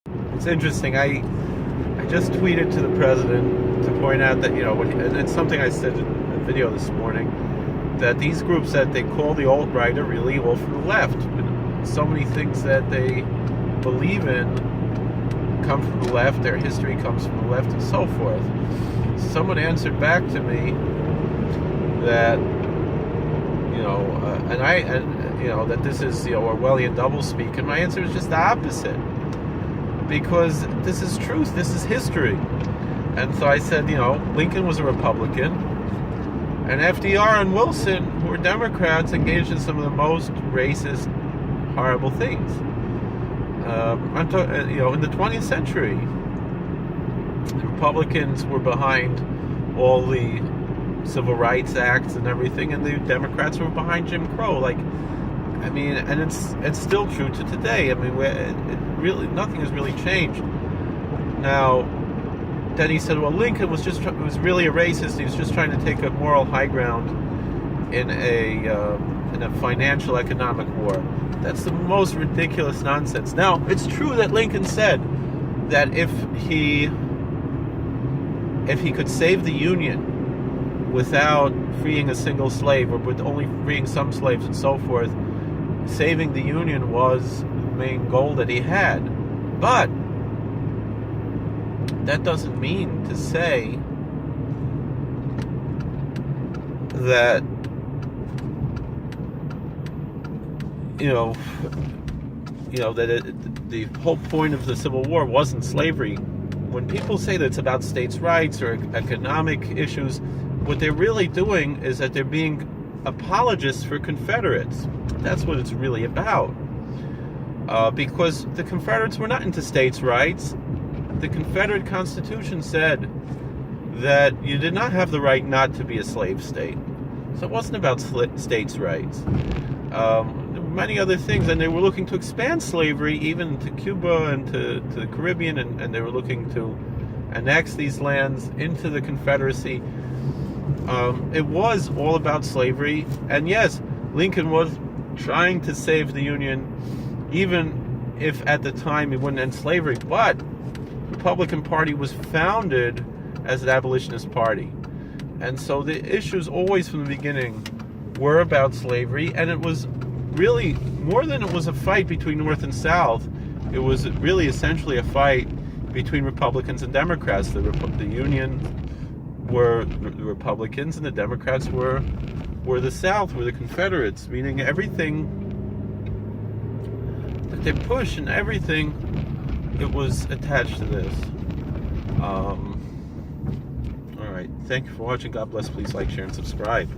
It's interesting. I just tweeted to the president to point out that, and it's something I said in a video this morning, that these groups that they call the alt-right are really all from the left. So many things that they believe in come from the left, their history comes from the left, and so forth. Someone answered back to me that, that this is, Orwellian doublespeak, and my answer is just the opposite. Because this is truth, this is history. And so I said, Lincoln was a Republican, and FDR and Wilson, who were Democrats, engaged in some of the most racist, horrible things. In the 20th century, the Republicans were behind all the Civil Rights Acts and everything, and the Democrats were behind Jim Crow. And it's still true to today. Really nothing has really changed. Now, then he said, well, Lincoln was really a racist. He was just trying to take a moral high ground in a financial economic war. That's the most ridiculous nonsense. Now, it's true that Lincoln said that if he could save the Union without freeing a single slave, or with only freeing some slaves and so forth, saving the Union was the main goal that he had. But that doesn't mean to say that the whole point of the Civil War wasn't slavery. When people say that it's about states' rights or economic issues, what they're really doing is that they're being apologists for Confederates. That's what it's really about. Because the Confederates were not into states' rights. The Confederate Constitution said that you did not have the right not to be a slave state. So it wasn't about states' rights. There were many other things, and they were looking to expand slavery even to Cuba and to the Caribbean, and they were looking to annex these lands into the Confederacy. It was all about slavery, and yes, Lincoln was trying to save the Union, even if at the time it wouldn't end slavery. But the Republican Party was founded as an abolitionist party, and so the issues always from the beginning were about slavery, and it was really more than it was a fight between North and South. It was really essentially a fight between Republicans and Democrats. The Union were the Republicans, and the Democrats were the South, were the Confederates, meaning everything that they push and everything, it was attached to this. All right, thank you for watching. God bless. Please like, share, and subscribe.